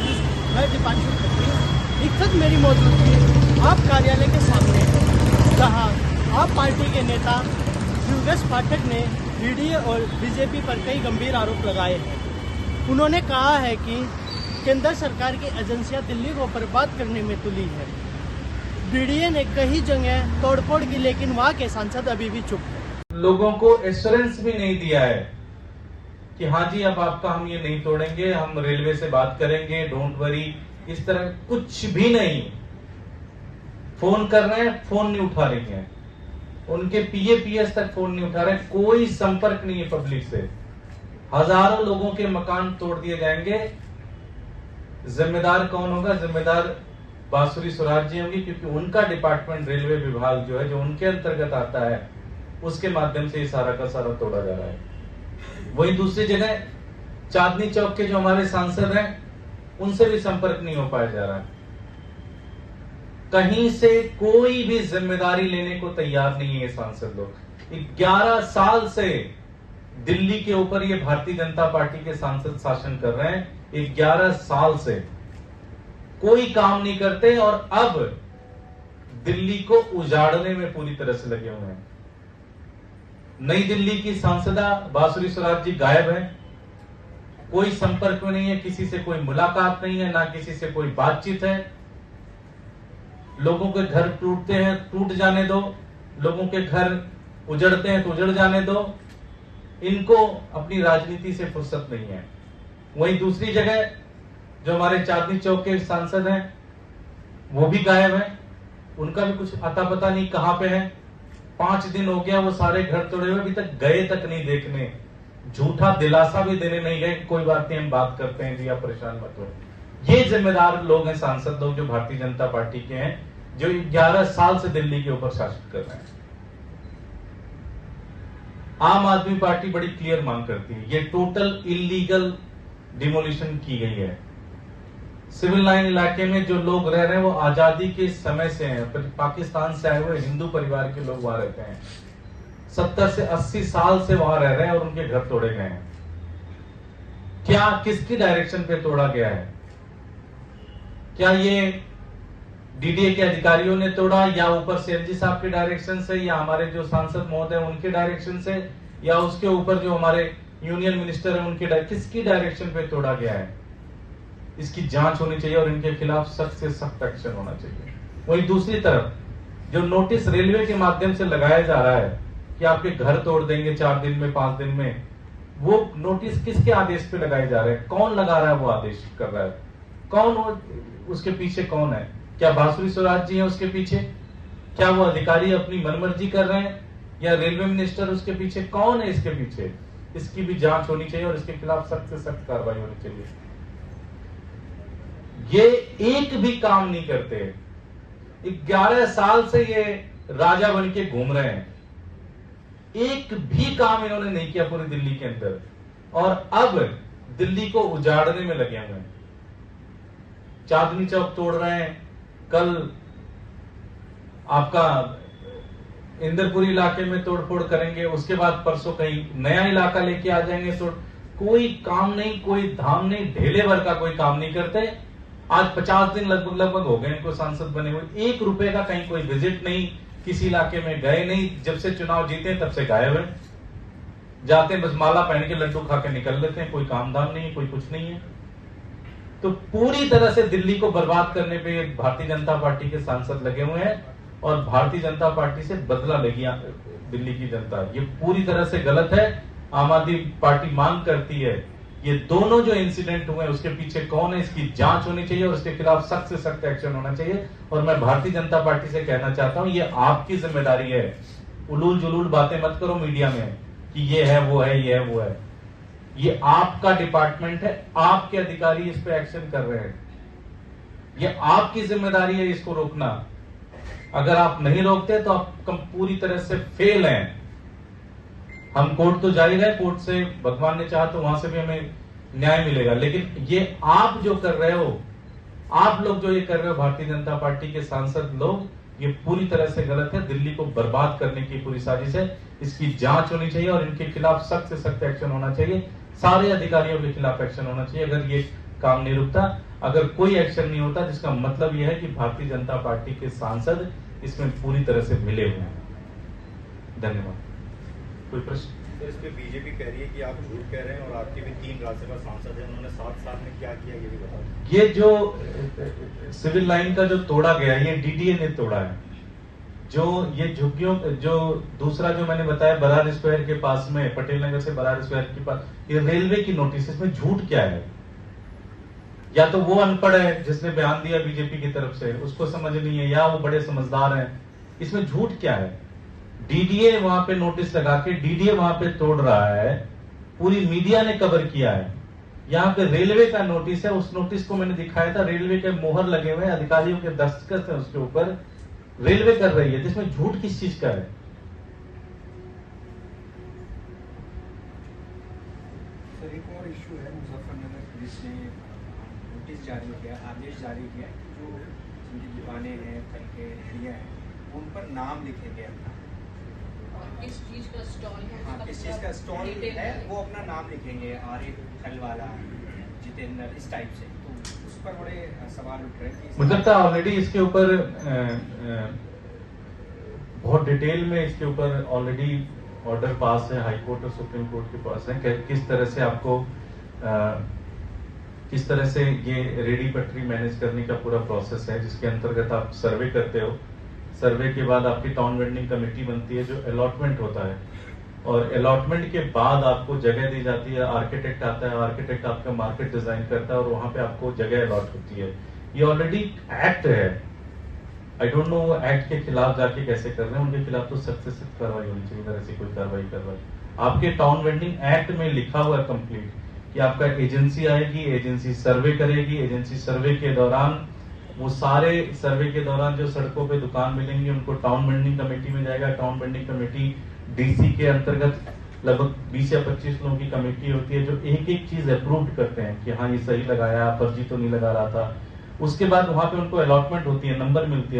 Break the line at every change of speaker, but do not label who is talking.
मैं दीपांशु खत्री दिक्कत मेरी मौजूदगी आप कार्यालय के सामने है, जहां आप पार्टी के नेता योगेश पाठक ने बीडीए और बीजेपी पर कई गंभीर आरोप लगाए हैं। उन्होंने कहा है कि केंद्र सरकार की एजेंसियां दिल्ली को बर्बाद करने में तुली है। बीडीए ने कई जगह तोड़फोड़ की, लेकिन वहां के सांसद अभी भी चुप है।
लोगों को एश्योरेंस भी नहीं दिया है कि हाँ जी अब आपका हम ये नहीं तोड़ेंगे, हम रेलवे से बात करेंगे, डोंट वरी, इस तरह कुछ भी नहीं। फोन कर रहे हैं, फोन नहीं उठा रही हैं, उनके पीएस तक फोन नहीं उठा रहे, कोई संपर्क नहीं है पब्लिक से। हजारों लोगों के मकान तोड़ दिए जाएंगे। जिम्मेदार कौन होगा? जिम्मेदार बांसुरी स्वराज जी होंगी, क्योंकि उनका डिपार्टमेंट रेलवे विभाग जो है, जो उनके अंतर्गत आता है, उसके माध्यम से ये सारा का सारा तोड़ा जा रहा है। वहीं दूसरी जगह चांदनी चौक के जो हमारे सांसद हैं, उनसे भी संपर्क नहीं हो पाया जा रहा है। कहीं से कोई भी जिम्मेदारी लेने को तैयार नहीं है ये सांसद लोग। 11 साल से दिल्ली के ऊपर ये भारतीय जनता पार्टी के सांसद शासन कर रहे हैं। 11 साल से कोई काम नहीं करते और अब दिल्ली को उजाड़ने में पूरी तरह से लगे हुए हैं। नई दिल्ली की सांसदा बांसुरी स्वराज जी गायब है, कोई संपर्क में नहीं है, किसी से कोई मुलाकात नहीं है, ना किसी से कोई बातचीत है। लोगों के घर टूटते हैं, टूट जाने दो, लोगों के घर उजड़ते हैं तो उजड़ जाने दो। इनको अपनी राजनीति से फुर्सत नहीं है। वहीं दूसरी जगह जो हमारे चांदनी चौक के सांसद हैं, वो भी गायब हैं, उनका भी कुछ अता पता नहीं कहां पे है। 5 दिन हो गया वो सारे घर तोड़े हुए, अभी तक गए तक नहीं देखने, झूठा दिलासा भी देने नहीं गए। कोई बात नहीं, हम बात करते हैं जी, आप परेशान मत हो। ये जिम्मेदार लोग हैं, सांसद लोग जो भारतीय जनता पार्टी के हैं, जो 11 साल से दिल्ली के ऊपर शासन कर रहे हैं। आम आदमी पार्टी बड़ी क्लियर मांग करती है, ये टोटल इलीगल डिमोलिशन की गई है। सिविल लाइन इलाके में जो लोग रह रहे हैं वो आजादी के समय से हैं, पाकिस्तान से आए हुए हिंदू परिवार के लोग वहां रहते हैं। 70 से 80 साल से वहां रह रहे हैं और उनके घर तोड़े गए हैं। क्या किसकी डायरेक्शन पे तोड़ा गया है? क्या ये डीडीए के अधिकारियों ने तोड़ा, या ऊपर से एलजी साहब के डायरेक्शन से, या हमारे जो सांसद महोदय उनके डायरेक्शन से, या उसके ऊपर जो हमारे यूनियन मिनिस्टर है उनके किसकी डायरेक्शन पे तोड़ा गया है? इसकी जांच होनी चाहिए और इनके खिलाफ सख्त से सख्त एक्शन होना चाहिए। वहीं दूसरी तरफ जो नोटिस रेलवे के माध्यम से लगाया जा रहा है कि आपके घर तोड़ देंगे 4 दिन में, 5 दिन में, वो नोटिस किसके आदेश पे लगाए जा रहे हैं? कौन लगा रहा है? वो आदेश कर रहा है कौन? उसके पीछे कौन है? क्या बांसुरी स्वराज जी है उसके पीछे? क्या वो अधिकारी अपनी मनमर्जी कर रहे हैं, या रेलवे मिनिस्टर उसके पीछे? कौन है इसके पीछे? इसकी भी जांच होनी चाहिए और इसके खिलाफ सख्त से सख्त कार्रवाई होनी चाहिए। ये एक भी काम नहीं करते। 11 साल से ये राजा बन के घूम रहे हैं, एक भी काम इन्होंने नहीं किया पूरी दिल्ली के अंदर, और अब दिल्ली को उजाड़ने में लगे हुए हैं। चांदनी चौक तोड़ रहे हैं, कल आपका इंदरपुरी इलाके में तोड़फोड़ करेंगे, उसके बाद परसों कहीं नया इलाका लेके आ जाएंगे। तो कोई काम नहीं, कोई धाम नहीं, ढेले भर का कोई काम नहीं करते। आज 50 दिन लगभग हो गए इनको सांसद बने हुए, 1 रुपए का कहीं कोई विजिट नहीं, किसी इलाके में गए नहीं। जब से चुनाव जीते तब से गायब है, जाते बस माला पहन के लड्डू खा के निकल लेते हैं, कोई काम धाम नहीं है, कोई कुछ नहीं है। तो पूरी तरह से दिल्ली को बर्बाद करने पे भारतीय जनता पार्टी के सांसद लगे हुए हैं और भारतीय जनता पार्टी से बदला लेगी दिल्ली की जनता। ये पूरी तरह से गलत है। आम आदमी पार्टी मांग करती है ये दोनों जो इंसिडेंट हुए उसके पीछे कौन है, इसकी जांच होनी चाहिए और उसके खिलाफ सख्त से सख्त एक्शन होना चाहिए। और मैं भारतीय जनता पार्टी से कहना चाहता हूं, ये आपकी जिम्मेदारी है। उलूल जुलूल बातें मत करो मीडिया में कि ये है वो है, ये है वो है। ये आपका डिपार्टमेंट है, आपके अधिकारी इस पे एक्शन कर रहे हैं, ये आपकी जिम्मेदारी है इसको रोकना। अगर आप नहीं रोकते तो आप पूरी तरह से फेल हैं। हम कोर्ट तो जा ही रहे, कोर्ट से भगवान ने चाहा तो वहां से भी हमें न्याय मिलेगा, लेकिन ये आप जो कर रहे हो, आप लोग जो ये कर रहे हो, भारतीय जनता पार्टी के सांसद लोग, ये पूरी तरह से गलत है। दिल्ली को बर्बाद करने की पूरी साजिश है, इसकी जांच होनी चाहिए और इनके खिलाफ सख्त से सख्त एक्शन होना चाहिए। सारे अधिकारियों के खिलाफ एक्शन होना चाहिए। अगर ये काम नहीं रुकता। अगर कोई एक्शन नहीं होता जिसका मतलब यह है कि भारतीय जनता पार्टी के सांसद इसमें पूरी तरह से मिले हुए हैं। धन्यवाद। कोई प्रश्न?
तो इस पे बीजेपी कह रही है कि आप झूठ कह रहे हैं और आपके भी 3 राज्यसभा सांसद हैं, उन्होंने 7 साल में क्या किया ये भी बताओ।
ये जो सिविल लाइन का जो तोड़ा गया, ये डीडीए ने तोड़ा है। जो ये झुग्गियों, जो दूसरा जो मैंने बताया बरार स्क्वायर के पास में, पटेल नगर से बरार स्क्वायर के पास, ये रेलवे की नोटिस, इसमें झूठ क्या है? या तो वो अनपढ़ है जिसने बयान दिया बीजेपी की तरफ से, उसको समझ नहीं है, या वो बड़े समझदार हैं। इसमें झूठ क्या है? डीडीए वहां पे नोटिस लगा के डीडीए वहां पे तोड़ रहा है, पूरी मीडिया ने कवर किया है। यहाँ पे रेलवे का नोटिस है, उस नोटिस को मैंने दिखाया था, रेलवे के मोहर लगे हुए हैं, अधिकारियों के दस्तखत है उसके ऊपर, रेलवे कर रही है, जिसमें झूठ किस चीज का है?
सर एक और इशू है, मुजफ्फरनगर पुलिस ने नोटिस जारी किया, आदेश जारी किया, जो जिनकी दुकानें हैं, फल के रेहड़ियाँ हैं, उन पर नाम लिखेंगे अपना।
किस चीज का स्टॉल है?
हाँ, किस चीज़ का स्टॉल है वो अपना नाम लिखेंगे, आरिफ फल वाला, जितेंद्र, इस टाइप से। तो उस पर बड़े सवाल उठ रहे हैं कि
मुझे लगता है ऑलरेडी इसके ऊपर बहुत डिटेल में इसके ऊपर ऑलरेडी ऑर्डर पास है, हाई कोर्ट और सुप्रीम कोर्ट के पास है कि किस तरह से आपको किस तरह से ये रेडी पटरी मैनेज करने का पूरा प्रोसेस है, जिसके अंतर्गत आप सर्वे करते हो। सर्वे के बाद आपकी टाउन वेंडिंग कमेटी बनती है, जो अलॉटमेंट होता है, और अलॉटमेंट के बाद आपको जगह दी जाती है, आर्किटेक्ट आता है, आर्किटेक्ट आपका मार्केट डिजाइन करता है और वहां पे आपको जगह अलॉट होती है। ये ऑलरेडी एक्ट है। आई डोंट नो एक्ट के खिलाफ जाके कैसे कर रहे हैं, उनके खिलाफ तो सख्त से सख्त कार्रवाई होनी चाहिए। अगर ऐसी कोई कार्रवाई कर रहा है, आपके टाउन वेंडिंग एक्ट में लिखा हुआ है कंप्लीट कि आपका एजेंसी आएगी, एजेंसी सर्वे करेगी, एजेंसी सर्वे के दौरान वो सारे सर्वे के दौरान जो सड़कों पे दुकान मिलेंगे उनको टाउन वेंडिंग कमेटी में जाएगा। टाउन वेंडिंग कमेटी डीसी के अंतर्गत लगभग 20 या 25 लोगों की कमेटी होती है, जो एक एक चीज अप्रूव करते हैं कि हाँ ये सही लगाया, फर्जी तो नहीं लगा रहा था। उसके बाद वहां पे उनको अलॉटमेंट होती है, नंबर मिलती है।